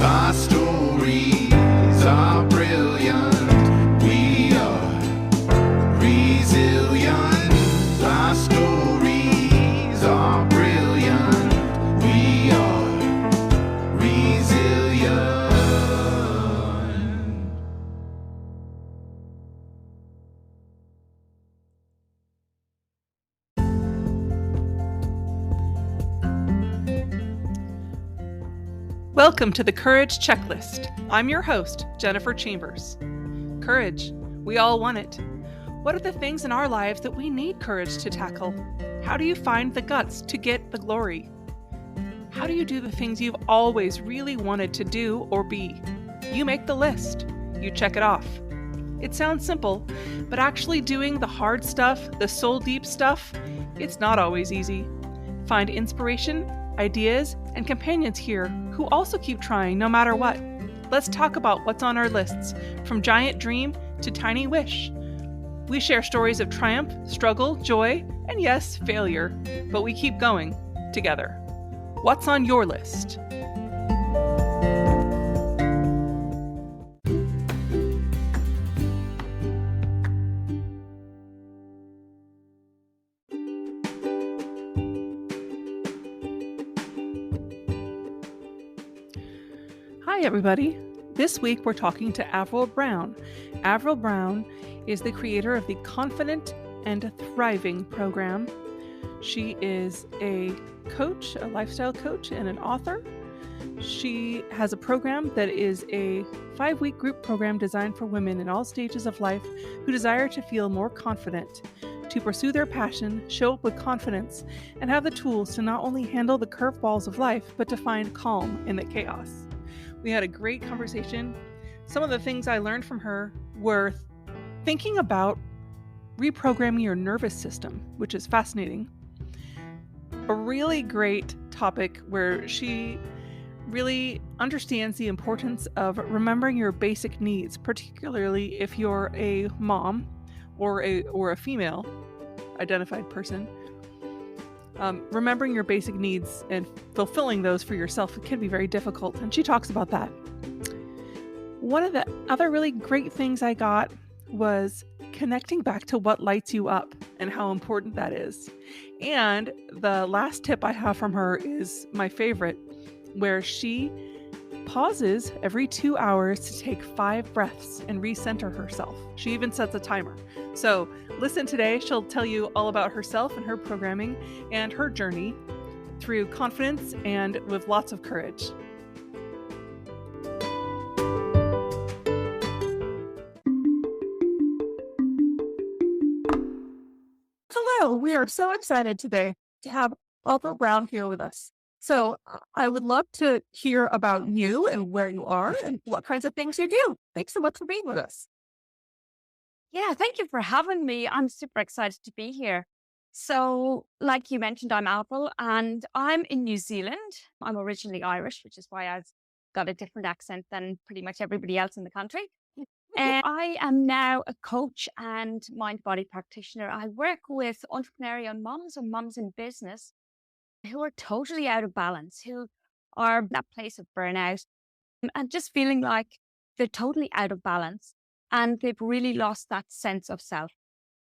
Our stories are brilliant. We are resilient. Our stories are brilliant. We are resilient. Welcome to the Courage Checklist. I'm your host, Jennifer Chambers. Courage. We all want it. What are the things in our lives that we need courage to tackle? How do you find the guts to get the glory? How do you do the things you've always really wanted to do or be? You make the list. You check it off. It sounds simple, but actually doing the hard stuff, the soul-deep stuff, it's not always easy. Find inspiration, ideas, and companions here who also keep trying no matter what. Let's talk about what's on our lists, from giant dream to tiny wish. We share stories of triumph, struggle, joy, and yes, failure, but we keep going together. What's on your list? Hi, everybody. This week we're talking to Avril Brown. Avril Brown is the creator of the Confident and Thriving program. She is a coach, a lifestyle coach, and an author. She has a program that is a 5-week group program designed for women in all stages of life who desire to feel more confident, to pursue their passion, show up with confidence, and have the tools to not only handle the curveballs of life, but to find calm in the chaos. We had a great conversation. Some of the things I learned from her were thinking about reprogramming your nervous system, which is fascinating. A really great topic where she really understands the importance of remembering your basic needs, particularly if you're a mom or a female identified person. Remembering your basic needs and fulfilling those for yourself can be very difficult, and she talks about that. One of the other really great things I got was connecting back to what lights you up and how important that is. And the last tip I have from her is my favorite, where she pauses every 2 hours to take 5 breaths and recenter herself. She even sets a timer. So listen today. She'll tell you all about herself and her programming and her journey through confidence and with lots of courage. Hello, we are so excited today to have Avril Brown here with us. So I would love to hear about you and where you are and what kinds of things you do. Thanks so much for being with us. Yeah, thank you for having me. I'm super excited to be here. So, like you mentioned, I'm Avril and I'm in New Zealand. I'm originally Irish, which is why I've got a different accent than pretty much everybody else in the country. And I am now a coach and mind body practitioner. I work with entrepreneurial moms or moms in business who are totally out of balance, who are in that place of burnout and just feeling like they're totally out of balance and they've really lost that sense of self.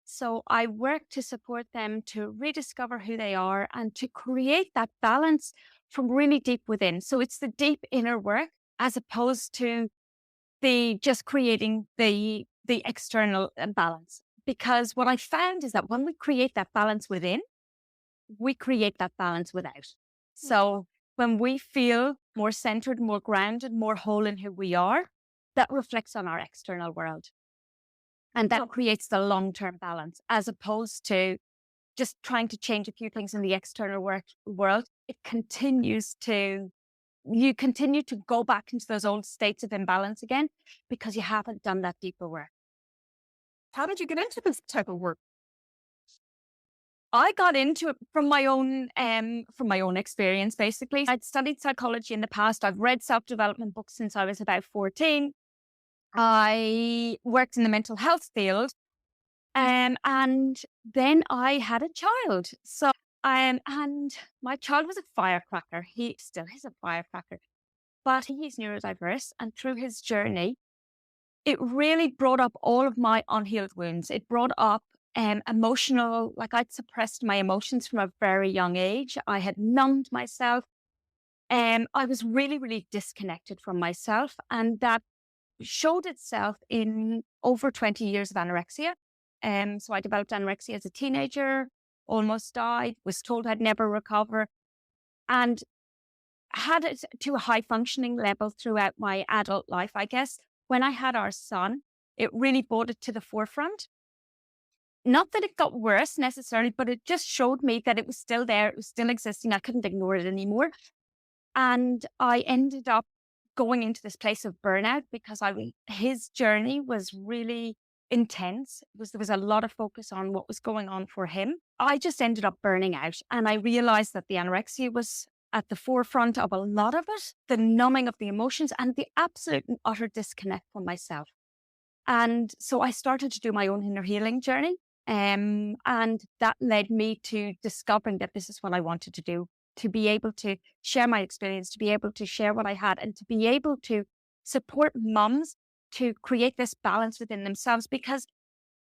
So I work to support them to rediscover who they are and to create that balance from really deep within. So it's the deep inner work as opposed to the just creating the external balance. Because what I found is that when we create that balance within, we create that balance without. So when we feel more centered, more grounded, more whole in who we are, that reflects on our external world. And that creates the long-term balance as opposed to just trying to change a few things in the external world. You continue to go back into those old states of imbalance again because you haven't done that deeper work. How did you get into this type of work? I got into it from my own experience, basically. I'd studied psychology in the past. I've read self-development books since I was about 14. I worked in the mental health field. And then I had a child. And my child was a firecracker. He still is a firecracker. but he's neurodiverse. And through his journey, it really brought up all of my unhealed wounds. It brought up emotional, like I'd suppressed my emotions from a very young age. I had numbed myself. I was really, really disconnected from myself. And that showed itself in over 20 years of anorexia. So I developed anorexia as a teenager, almost died, was told I'd never recover, and had it to a high functioning level throughout my adult life. I guess when I had our son, it really brought it to the forefront. Not that it got worse necessarily, but it just showed me that it was still there. It was still existing. I couldn't ignore it anymore. And I ended up going into this place of burnout because his journey was really intense. There was a lot of focus on what was going on for him. I just ended up burning out. And I realized that the anorexia was at the forefront of a lot of it, the numbing of the emotions and the absolute and utter disconnect from myself. And so I started to do my own inner healing journey. And that led me to discovering that this is what I wanted to do, to be able to share my experience, to be able to share what I had, and to be able to support mums to create this balance within themselves, because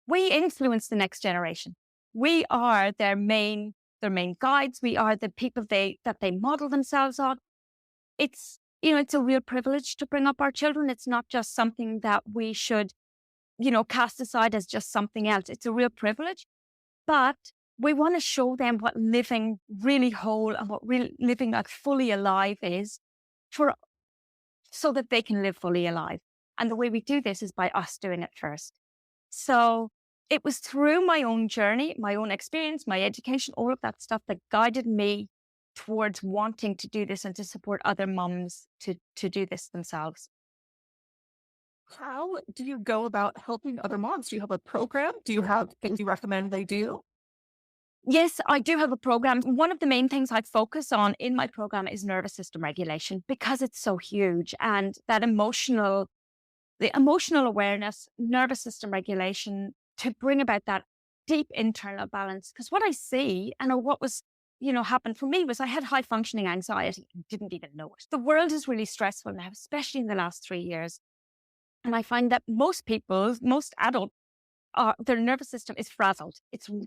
we influence the next generation. We are their main guides. We are the people that they model themselves on. It's a real privilege to bring up our children. It's not just something that we should cast aside as just something else. It's a real privilege, but we want to show them what living really whole and what living like fully alive is, so that they can live fully alive. And the way we do this is by us doing it first. So it was through my own journey, my own experience, my education, all of that stuff that guided me towards wanting to do this and to support other mums to do this themselves. How do you go about helping other moms? Do you have a program? Do you have things you recommend they do? Yes, I do have a program. One of the main things I focus on in my program is nervous system regulation, because it's so huge, and that the emotional awareness, nervous system regulation, to bring about that deep internal balance. Because what I see and what was, happened for me was I had high functioning anxiety and didn't even know it. The world is really stressful now, especially in the last 3 years. And I find that most adults, their nervous system is frazzled.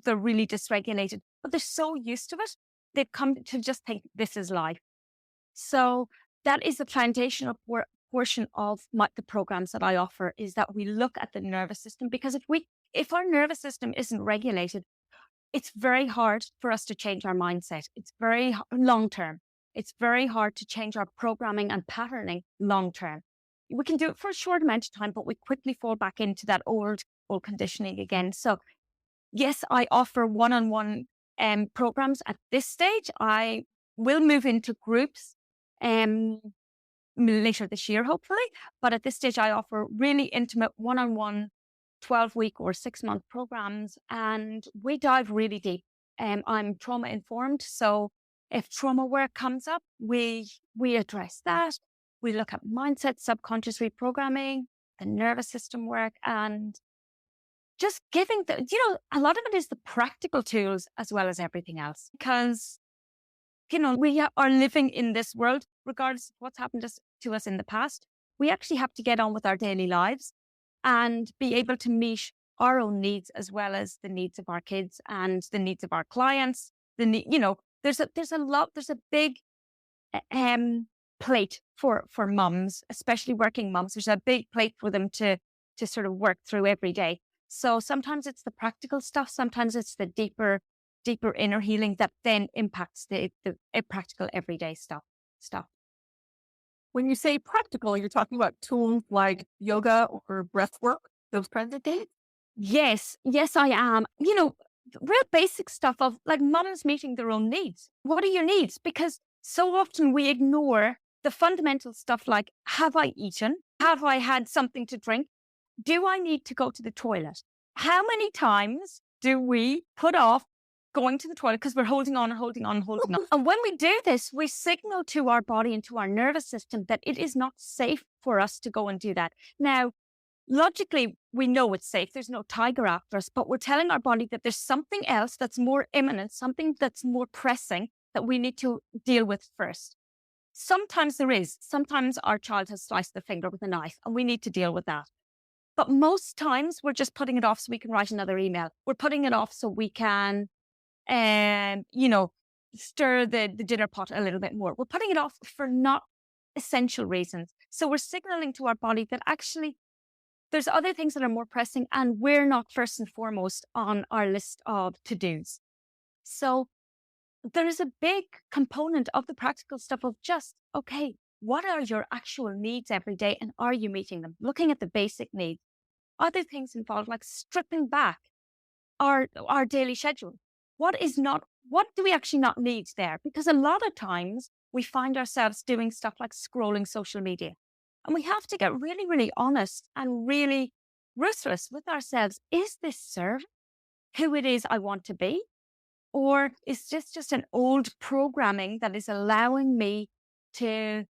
They're really dysregulated, but they're so used to it, they've come to just think this is life. So that is the foundational portion of the programs that I offer, is that we look at the nervous system, because if our nervous system isn't regulated, it's very hard for us to change our mindset. It's very long term. It's very hard to change our programming and patterning long term. We can do it for a short amount of time, but we quickly fall back into that old conditioning again. So yes, I offer one-on-one programs at this stage. I will move into groups later this year, hopefully. But at this stage, I offer really intimate one-on-one 12-week or 6-month programs, and we dive really deep. I'm trauma informed, so if trauma work comes up, we address that. We look at mindset, subconscious reprogramming, the nervous system work, and just giving a lot of it is the practical tools as well as everything else. Because, we are living in this world, regardless of what's happened to us in the past. We actually have to get on with our daily lives and be able to meet our own needs as well as the needs of our kids and the needs of our clients. There's a big plate for mums, especially working mums. There's a big plate for them to sort of work through every day. So sometimes it's the practical stuff, sometimes it's the deeper inner healing that then impacts the practical everyday stuff. When you say practical, you're talking about tools like yoga or breath work, those kinds of things? Yes, I am. Real basic stuff of like mums meeting their own needs. What are your needs? Because so often we ignore the fundamental stuff like, have I eaten? Have I had something to drink? Do I need to go to the toilet? How many times do we put off going to the toilet because we're holding on and holding on and holding on? And when we do this, we signal to our body and to our nervous system that it is not safe for us to go and do that. Now, logically, we know it's safe. There's no tiger after us, but we're telling our body that there's something else that's more imminent, something that's more pressing that we need to deal with first. Sometimes there is. Sometimes our child has sliced their finger with a knife and we need to deal with that. But most times we're just putting it off so we can write another email. We're putting it off so we can, you know, stir the dinner pot a little bit more. We're putting it off for not essential reasons. So we're signaling to our body that actually there's other things that are more pressing and we're not first and foremost on our list of to-dos. So there is a big component of the practical stuff of just, okay, what are your actual needs every day and are you meeting them? Looking at the basic needs. Other things involved like stripping back our daily schedule. What do we actually not need there? Because a lot of times we find ourselves doing stuff like scrolling social media. And we have to get really, really honest and really ruthless with ourselves. Is this serving who it is I want to be? Or is this just an old programming that is allowing me to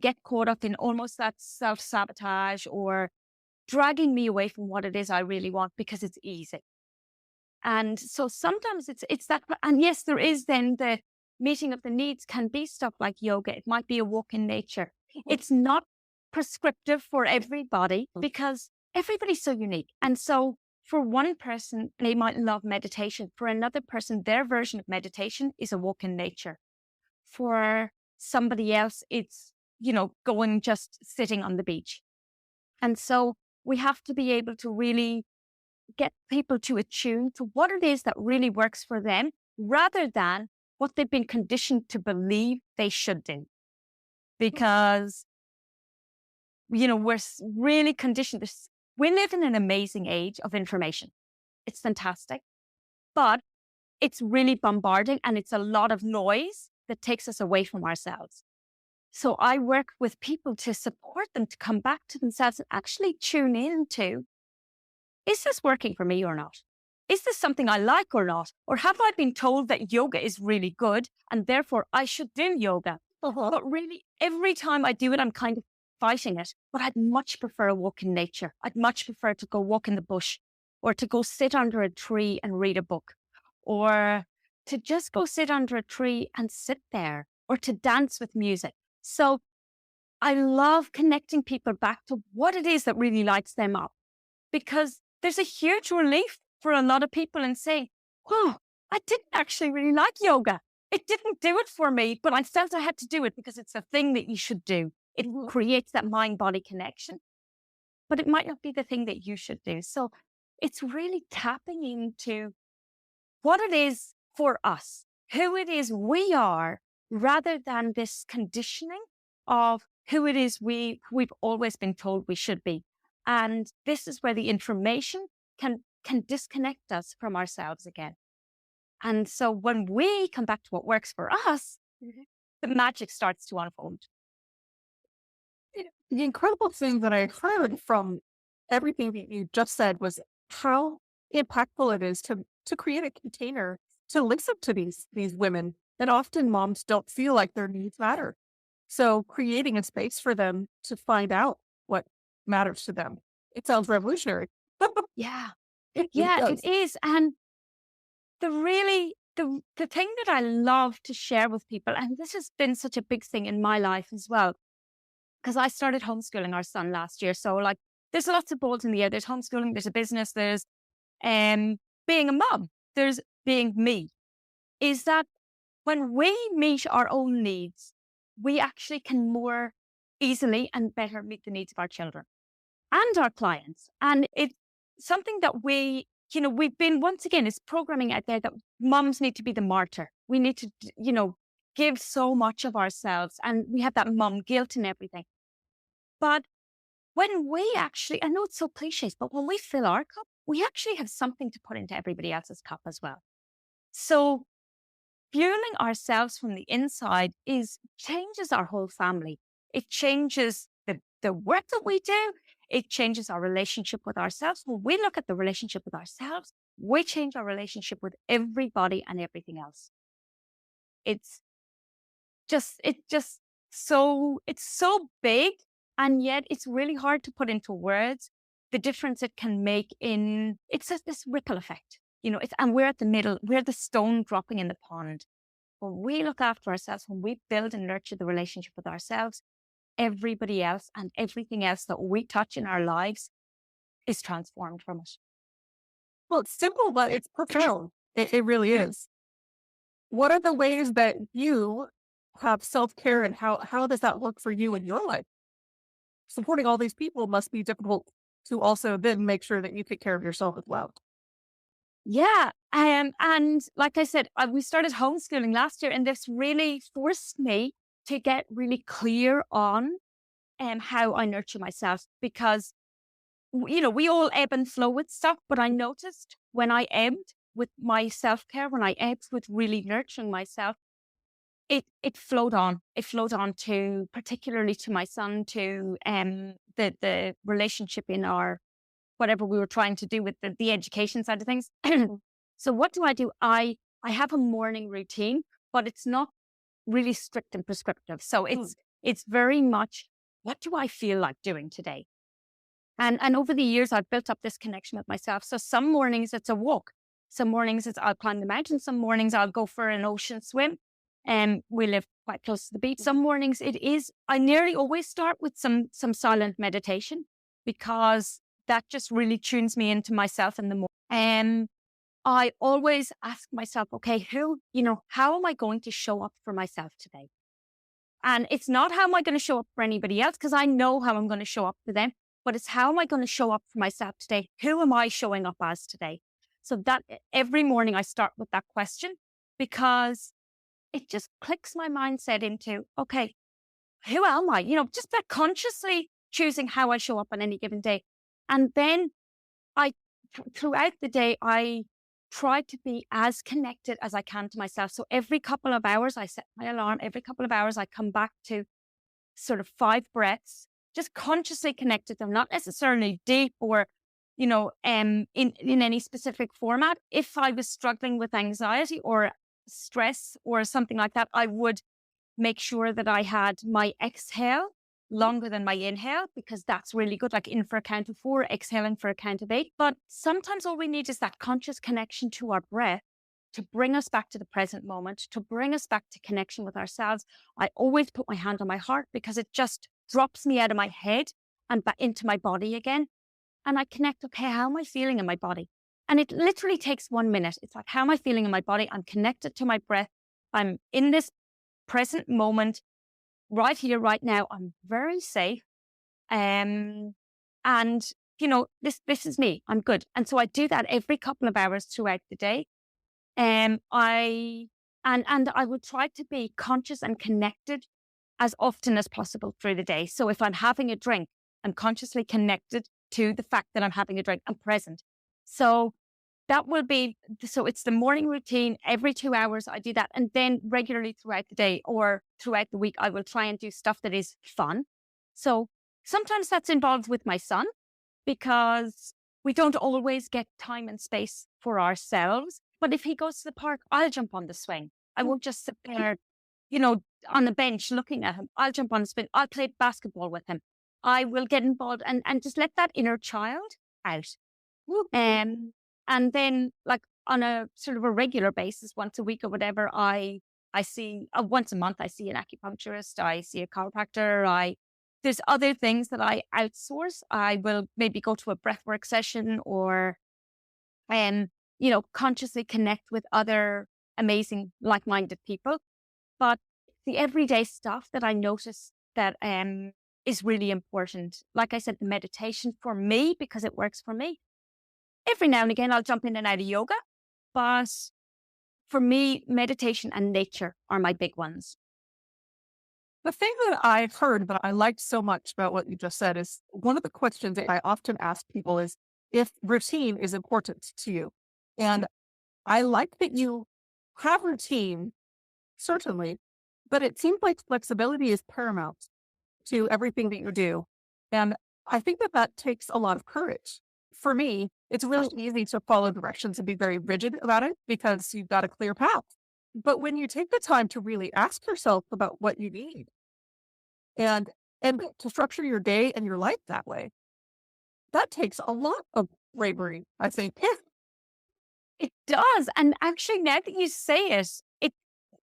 get caught up in almost that self-sabotage or dragging me away from what it is I really want because it's easy? And so sometimes it's that, and yes, there is then the meeting of the needs can be stuff like yoga. It might be a walk in nature. It's not prescriptive for everybody because everybody's so unique. And so for one person, they might love meditation. For another person, their version of meditation is a walk in nature. For somebody else, it's, going just sitting on the beach. And so we have to be able to really get people to attune to what it is that really works for them rather than what they've been conditioned to believe they should do. Because, we're really conditioned. We live in an amazing age of information. It's fantastic, but it's really bombarding and it's a lot of noise that takes us away from ourselves. So I work with people to support them to come back to themselves and actually tune into, is this working for me or not? Is this something I like or not? Or have I been told that yoga is really good and therefore I should do yoga? But really, every time I do it, I'm kind of fighting it. But I'd much prefer a walk in nature. I'd much prefer to go walk in the bush or to go sit under a tree and read a book or to just go sit under a tree and sit there or to dance with music. So I love connecting people back to what it is that really lights them up because there's a huge relief for a lot of people in saying, oh, I didn't actually really like yoga. It didn't do it for me, but I felt I had to do it because it's a thing that you should do. It creates that mind-body connection, but it might not be the thing that you should do. So it's really tapping into what it is for us, who it is we are, rather than this conditioning of who it is we've always been told we should be. And this is where the information can disconnect us from ourselves again. And so when we come back to what works for us, the magic starts to unfold. The incredible thing that I heard from everything that you just said was how impactful it is to create a container to listen to these women. And often moms don't feel like their needs matter. So creating a space for them to find out what matters to them. It sounds revolutionary. Yeah. It Yeah, does. it is. And the thing that I love to share with people, and this has been such a big thing in my life as well, because I started homeschooling our son last year. So like there's lots of balls in the air. There's homeschooling, there's a business, there's being a mom, there's being me. Is that when we meet our own needs, we actually can more easily and better meet the needs of our children and our clients. And it's something that we've been, once again, it's programming out there that moms need to be the martyr. We need to, give so much of ourselves and we have that mom guilt and everything. But when we actually, I know it's so cliché, but when we fill our cup, we actually have something to put into everybody else's cup as well. So fueling ourselves from the inside changes our whole family. It changes the work that we do. It changes our relationship with ourselves. When we look at the relationship with ourselves, we change our relationship with everybody and everything else. It's so big, and yet it's really hard to put into words the difference it can make it's this ripple effect, and we're at the middle, we're the stone dropping in the pond. when we look after ourselves, when we build and nurture the relationship with ourselves, everybody else and everything else that we touch in our lives is transformed from it. Well, it's simple, but it's profound. It really is. What are the ways that you have self-care, and how does that look for you in your life? Supporting all these people must be difficult to also then make sure that you take care of yourself as well. Yeah. And like I said, we started homeschooling last year, and this really forced me to get really clear on how I nurture myself because, we all ebb and flow with stuff. But I noticed when I ebbed with my self care, when I ebbed with really nurturing myself, it flowed on. It flowed on to particularly to my son, to the relationship in our whatever we were trying to do with the education side of things. So what do? I have a morning routine, but it's not really strict and prescriptive. So it's very much, what do I feel like doing today? And over the years I've built up this connection with myself. So some mornings it's a walk. Some mornings I'll climb the mountain. Some mornings I'll go for an ocean swim. And we live quite close to the beach. Some mornings I nearly always start with some silent meditation because that just really tunes me into myself in the morning. And I always ask myself, okay, how am I going to show up for myself today? And it's not how am I going to show up for anybody else, because I know how I'm going to show up for them, but it's how am I going to show up for myself today? Who am I showing up as today? So that every morning I start with that question because it just clicks my mindset into, okay, who am I? Just that consciously choosing how I show up on any given day. And then throughout the day, I try to be as connected as I can to myself. So every couple of hours, I set my alarm. Every couple of hours, I come back to sort of 5 breaths, just consciously connected them, not necessarily deep or, in any specific format. If I was struggling with anxiety or stress or something like that, I would make sure that I had my exhale longer than my inhale, because that's really good. Like in for a count of 4, exhaling for a count of 8. But sometimes all we need is that conscious connection to our breath to bring us back to the present moment, to bring us back to connection with ourselves. I always put my hand on my heart because it just drops me out of my head and back into my body again. And I connect, okay, how am I feeling in my body? And it literally takes 1 minute. It's like, how am I feeling in my body? I'm connected to my breath. I'm in this present moment, right here, right now. I'm very safe. And this is me. I'm good. And so I do that every couple of hours throughout the day. I would try to be conscious and connected as often as possible through the day. So if I'm having a drink, I'm consciously connected to the fact that I'm having a drink. I'm present. So it's the morning routine. Every 2 hours I do that. And then regularly throughout the day or throughout the week, I will try and do stuff that is fun. So sometimes that's involved with my son because we don't always get time and space for ourselves. But if he goes to the park, I'll jump on the swing. I won't just sit there, on the bench looking at him. I'll jump on the swing. I'll play basketball with him. I will get involved and just let that inner child out. And then, like on a sort of a regular basis, once a week or whatever, I see once a month, I see an acupuncturist, I see a chiropractor. There's other things that I outsource. I will maybe go to a breathwork session or, consciously connect with other amazing, like-minded people. But the everyday stuff that I notice that is really important. Like I said, the meditation for me, because it works for me. Every now and again, I'll jump in and out of yoga. But for me, meditation and nature are my big ones. The thing that I've heard that I liked so much about what you just said is one of the questions that I often ask people is if routine is important to you. And I like that you have routine, certainly, but it seems like flexibility is paramount to everything that you do. And I think that takes a lot of courage. For me, it's really easy to follow directions and be very rigid about it because you've got a clear path. But when you take the time to really ask yourself about what you need and to structure your day and your life that way, that takes a lot of bravery, I think. It does. And actually, now that you say it,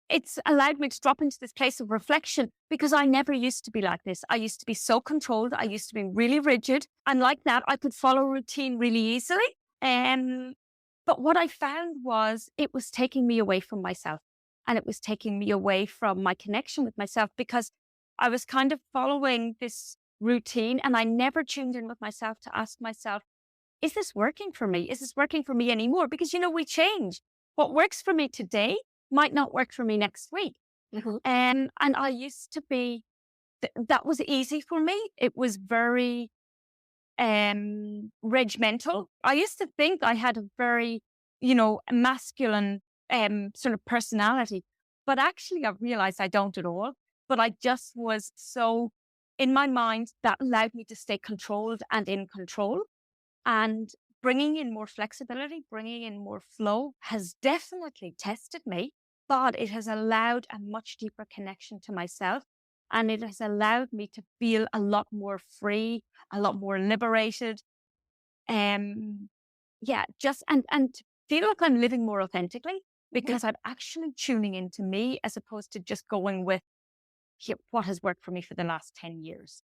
it's allowed me to drop into this place of reflection because I never used to be like this. I used to be so controlled. I used to be really rigid. And like that, I could follow routine really easily. But what I found was it was taking me away from myself, and it was taking me away from my connection with myself because I was kind of following this routine and I never tuned in with myself to ask myself, is this working for me? Is this working for me anymore? Because, we change. What works for me today might not work for me next week. And I used to be, that was easy for me. It was very regimental. I used to think I had a very, masculine sort of personality, but actually I've realized I don't at all. But I just was so in my mind that allowed me to stay controlled and in control. And bringing in more flexibility, bringing in more flow has definitely tested me, but it has allowed a much deeper connection to myself. And it has allowed me to feel a lot more free, a lot more liberated. Just and to feel like I'm living more authentically because I'm actually tuning into me as opposed to just going with what has worked for me for the last 10 years.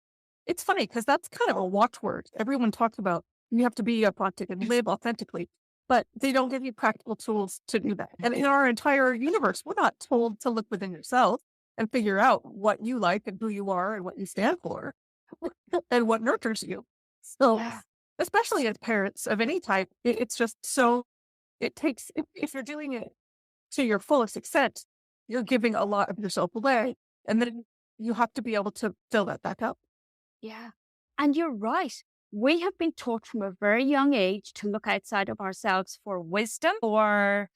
It's funny because that's kind of a watchword. Everyone talks about you have to be authentic and live authentically, but they don't give you practical tools to do that. And in our entire universe, we're not told to look within yourself and figure out what you like and who you are and what you stand for and what nurtures you. So, Yeah. especially as parents of any type, it's just so, it takes, if you're doing it to your fullest extent, you're giving a lot of yourself away. And then you have to be able to fill that back up. Yeah. And you're right. We have been taught from a very young age to look outside of ourselves for wisdom, for,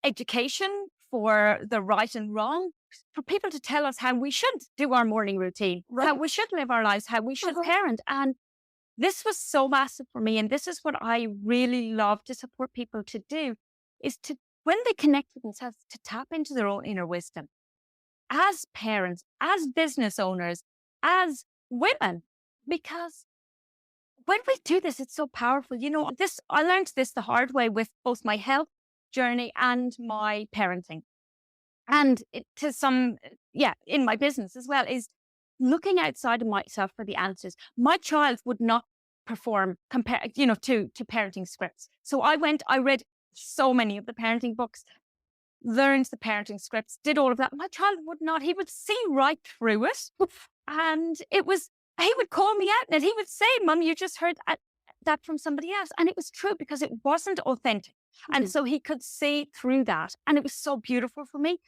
education, for the right and wrong, for people to tell us how we should do our morning routine, how we should live our lives, how we should parent. And this was so massive for me. And this is what I really love to support people to do is to, when they connect with themselves, to tap into their own inner wisdom as parents, as business owners, as women, because when we do this, it's so powerful. I learned this the hard way with both my health journey and my parenting. And in my business as well, is looking outside of myself for the answers. My child would not perform compared, to parenting scripts. So I read so many of the parenting books, learned the parenting scripts, did all of that. My child would not. He would see right through it. And he would call me out and he would say, Mum, you just heard that from somebody else. And it was true because it wasn't authentic. And so he could see through that. And it was so beautiful for me.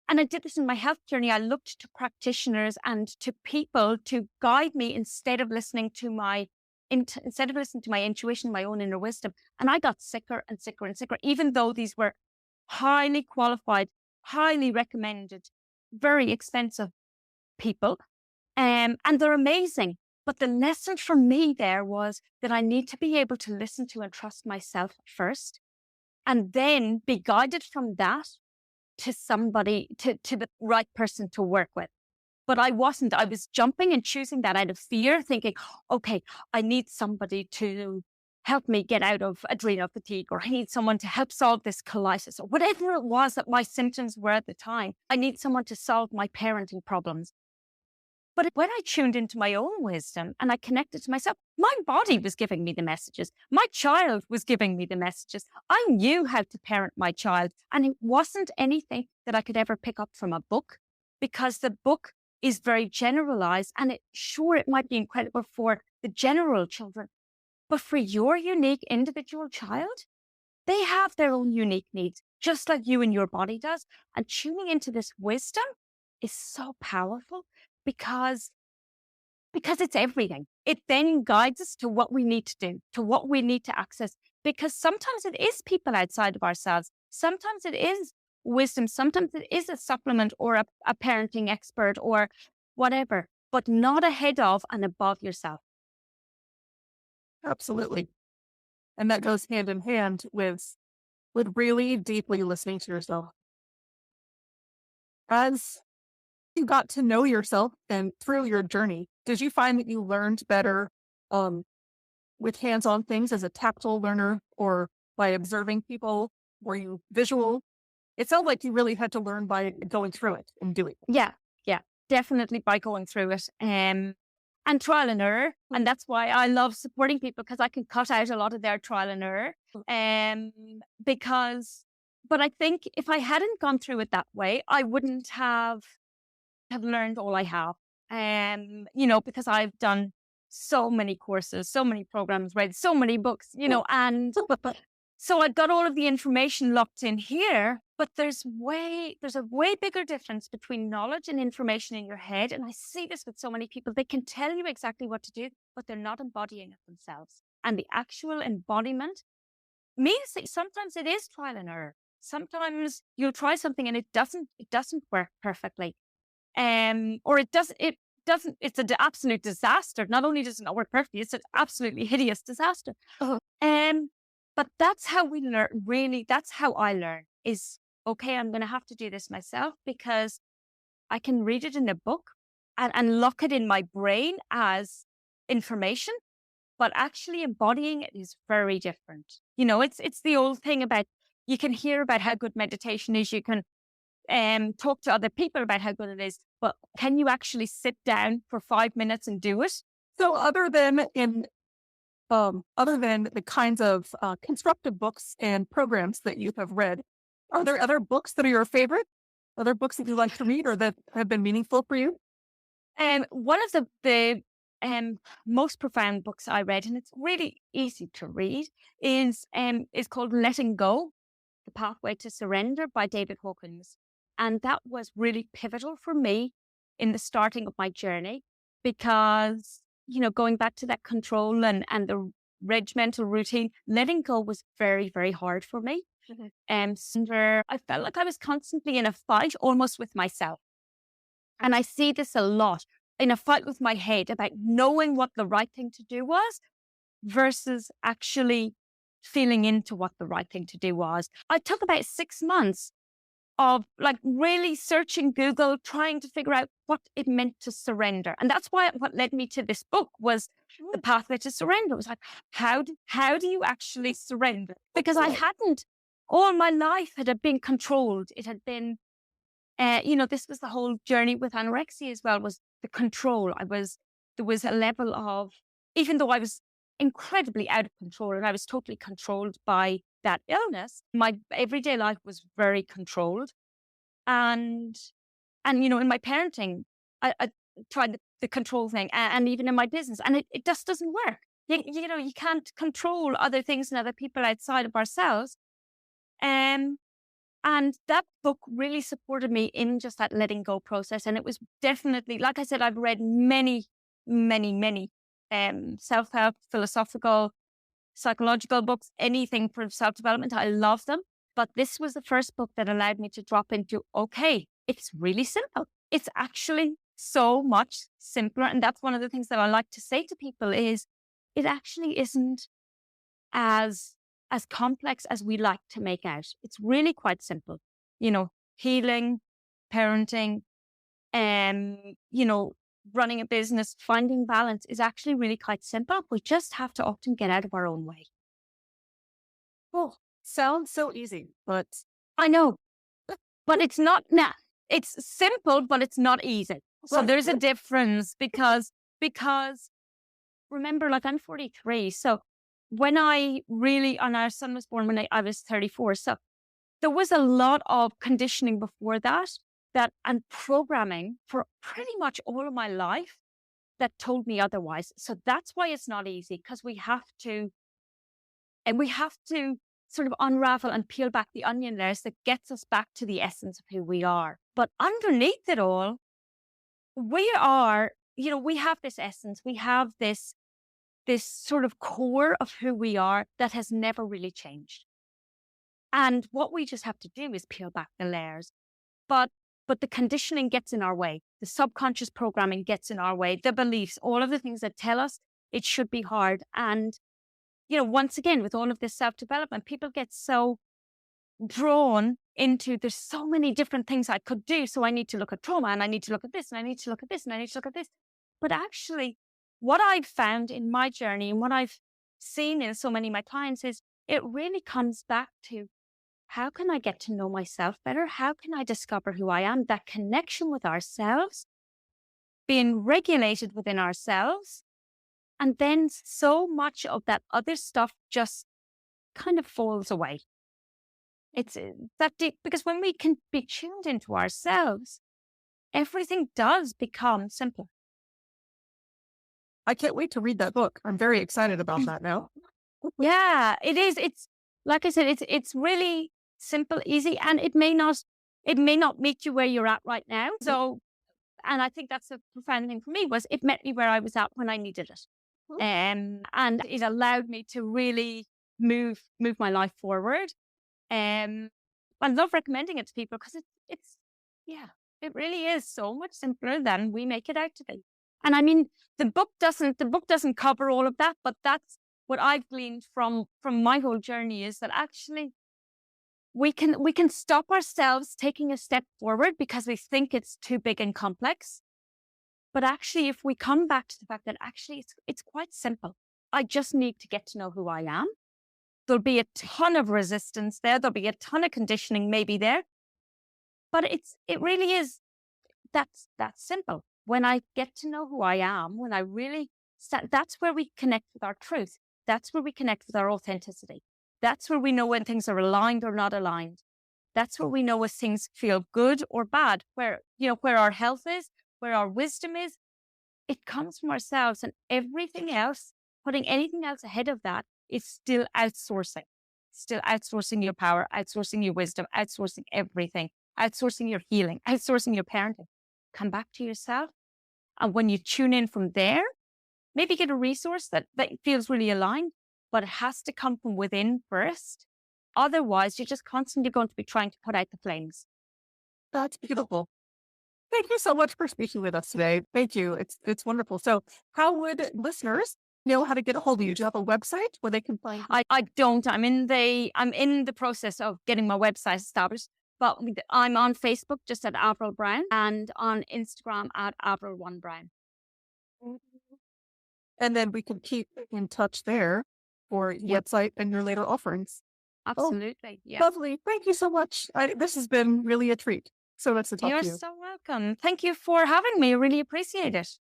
And I did this in my health journey. I looked to practitioners and to people to guide me instead of listening to my intuition, my own inner wisdom. And I got sicker and sicker and sicker, even though these were highly qualified, highly recommended, very expensive people. And they're amazing. But the lesson for me there was that I need to be able to listen to and trust myself first, and then be guided from that to somebody, to the right person to work with. But I wasn't. I was jumping and choosing that out of fear, thinking, okay, I need somebody to help me get out of adrenal fatigue, or I need someone to help solve this colitis, or whatever it was that my symptoms were at the time. I need someone to solve my parenting problems. But when I tuned into my own wisdom and I connected to myself, my body was giving me the messages. My child was giving me the messages. I knew how to parent my child. And it wasn't anything that I could ever pick up from a book, because the book is very generalized, and it might be incredible for the general children, but for your unique individual child, they have their own unique needs, just like you and your body does. And tuning into this wisdom is so powerful because it's everything. It then guides us to what we need to do, to what we need to access, because sometimes it is people outside of ourselves. Sometimes it is wisdom. Sometimes it is a supplement or a parenting expert or whatever, but not ahead of and above yourself. Absolutely. And that goes hand in hand with really deeply listening to yourself. As you got to know yourself and through your journey, did you find that you learned better with hands-on things as a tactile learner, or by observing people? Were you visual? It sounds like you really had to learn by going through it and doing it. Yeah, yeah, definitely by going through it. And trial and error. And that's why I love supporting people, because I can cut out a lot of their trial and error. But I think if I hadn't gone through it that way, I wouldn't have learned all I have. Because I've done so many courses, so many programs, read so many books, and so I've got all of the information locked in here, but there's a way bigger difference between knowledge and information in your head. And I see this with so many people. They can tell you exactly what to do, but they're not embodying it themselves. And the actual embodiment means that sometimes it is trial and error. Sometimes you'll try something and it doesn't work perfectly. Or it's an absolute disaster. Not only does it not work perfectly, it's an absolutely hideous disaster. But that's how we learn, really. That's how I learn is, okay, I'm going to have to do this myself, because I can read it in a book and lock it in my brain as information, but actually embodying it is very different. It's the old thing about, you can hear about how good meditation is. You can talk to other people about how good it is, but can you actually sit down for 5 minutes and do it? So other than the kinds of constructive books and programs that you have read, are there other books that are your favorite? Other books that you like to read or that have been meaningful for you? One of the most profound books I read, and it's really easy to read, is called Letting Go: The Pathway to Surrender by David Hawkins. And that was really pivotal for me in the starting of my journey, because, going back to that control and the regimental routine, letting go was very, very hard for me. I felt like I was constantly in a fight almost with myself. And I see this a lot, in a fight with my head about knowing what the right thing to do was versus actually feeling into what the right thing to do was. I took about 6 months of really searching Google, trying to figure out what it meant to surrender. And that's what led me to this book was The Pathway to Surrender. It was like, how do you actually surrender? Because I hadn't, all my life had been controlled. It had been, this was the whole journey with anorexia as well, was the control. There was a level of, even though I was incredibly out of control and I was totally controlled by that illness, my everyday life was very controlled. And in my parenting, I tried the control thing, and even in my business, and it just doesn't work. You can't control other things and other people outside of ourselves. And that book really supported me in just that letting go process. And it was definitely, like I said, I've read many, many, many self-help, philosophical, psychological books, anything for self-development. I love them. But this was the first book that allowed me to drop into, okay, it's really simple. It's actually so much simpler. And that's one of the things that I like to say to people is it actually isn't as complex as we like to make out. It's really quite simple. Healing, parenting, running a business, finding balance is actually really quite simple. We just have to often get out of our own way. Oh, sounds so easy, but I know, but it's not. Nah, it's simple, but it's not easy. So Right. there's a difference because remember, I'm 43. So when and our son was born when I was 34. So there was a lot of conditioning before that and programming for pretty much all of my life that told me otherwise. So that's why it's not easy, because we have to sort of unravel and peel back the onion layers that gets us back to the essence of who we are. But underneath it all, we are, we have this essence, we have this sort of core of who we are that has never really changed. And what we just have to do is peel back the layers. But the conditioning gets in our way. The subconscious programming gets in our way. The beliefs, all of the things that tell us it should be hard. And, once again, with all of this self-development, people get so drawn into, there's so many different things I could do. So I need to look at trauma, and I need to look at this, and I need to look at this, and I need to look at this. But actually, what I've found in my journey and what I've seen in so many of my clients is it really comes back to, how can I get to know myself better? How can I discover who I am? That connection with ourselves, being regulated within ourselves. And then so much of that other stuff just kind of falls away. It's that deep, because when we can be tuned into ourselves, everything does become simpler. I can't wait to read that book. I'm very excited about that now. Yeah, it is. It's like I said, it's really simple, easy, and it may not meet you where you're at right now. So, and I think that's a profound thing for me, was it met me where I was at when I needed it. And it allowed me to really move my life forward. I love recommending it to people because it's yeah, it really is so much simpler than we make it out to be. And I mean, the book doesn't cover all of that, but that's what I've gleaned from my whole journey, is that actually we can stop ourselves taking a step forward because we think it's too big and complex. But actually, if we come back to the fact that actually it's quite simple. I just need to get to know who I am. There'll be a ton of resistance there. There'll be a ton of conditioning maybe there. But it really is, that's simple. When I get to know who I am, when I really start, that's where we connect with our truth. That's where we connect with our authenticity. That's where we know when things are aligned or not aligned. That's where we know if things feel good or bad, where our health is, where our wisdom is. It comes from ourselves, and everything else, putting anything else ahead of that, is still outsourcing. Still outsourcing your power, outsourcing your wisdom, outsourcing everything, outsourcing your healing, outsourcing your parenting. Come back to yourself. And when you tune in from there, maybe get a resource that feels really aligned, but it has to come from within first. Otherwise, you're just constantly going to be trying to put out the flames. That's beautiful. Thank you so much for speaking with us today. Thank you. It's wonderful. So how would listeners know how to get a hold of you? Do you have a website where they can find you? I don't. I'm in the process of getting my website established, but I'm on Facebook just at Avril Brown, and on Instagram at Avril1Brown. And then we can keep in touch there for your website and your later offerings. Absolutely. Yeah. Lovely. Thank you so much. This has been really a treat. So nice to talk You're to you. so welcome. Thank you for having me. I really appreciate it.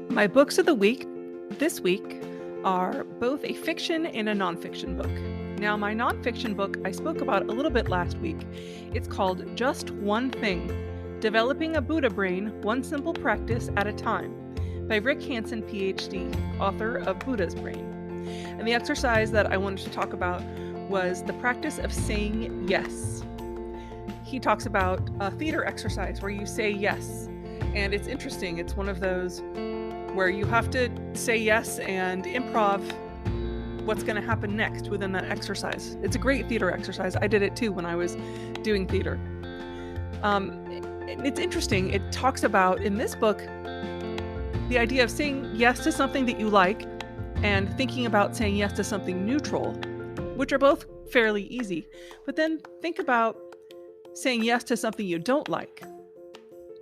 My books of the week this week are both a fiction and a nonfiction book. Now, my nonfiction book I spoke about a little bit last week. It's called Just One Thing: Developing a Buddha Brain One Simple Practice at a Time by Rick Hanson, PhD, author of Buddha's Brain. And the exercise that I wanted to talk about was the practice of saying yes. He talks about a theater exercise where you say yes. And it's interesting. It's one of those where you have to say yes and improv what's going to happen next within that exercise. It's a great theater exercise. I did it too when I was doing theater. It's interesting. It talks about, in this book, the idea of saying yes to something that you like and thinking about saying yes to something neutral, which are both fairly easy. But then think about saying yes to something you don't like.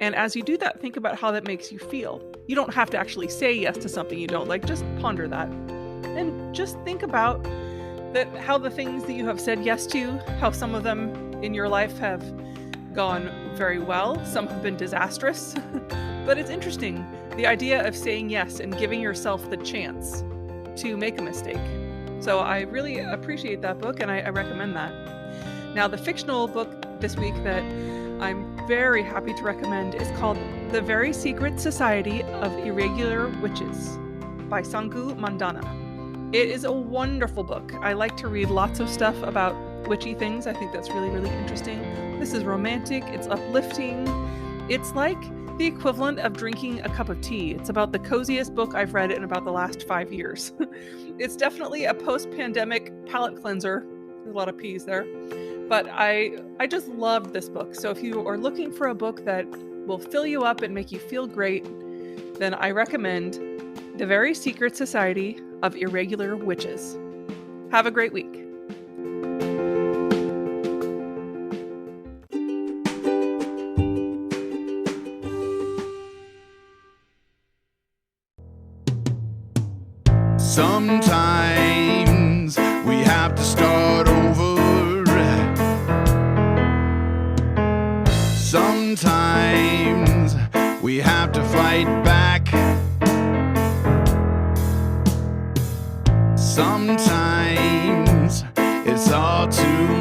And as you do that, think about how that makes you feel. You don't have to actually say yes to something you don't like. Just ponder that. And just think about how the things that you have said yes to, how some of them in your life have gone very well. Some have been disastrous. But it's interesting, the idea of saying yes and giving yourself the chance to make a mistake. So I really appreciate that book, and I recommend that. Now, the fictional book this week that I'm very happy to recommend is called The Very Secret Society of Irregular Witches by Sangu Mandana. It is a wonderful book. I like to read lots of stuff about witchy things. I think that's really, really interesting. This is romantic. It's uplifting. It's like the equivalent of drinking a cup of tea. It's about the coziest book I've read in about the last 5 years. It's definitely a post-pandemic palate cleanser. There's a lot of P's there. But I just loved this book. So if you are looking for a book that will fill you up and make you feel great, then I recommend The Very Secret Society of Irregular Witches. Have a great week. Sometimes we have to start over. Sometimes we have to fight back. Sometimes it's all too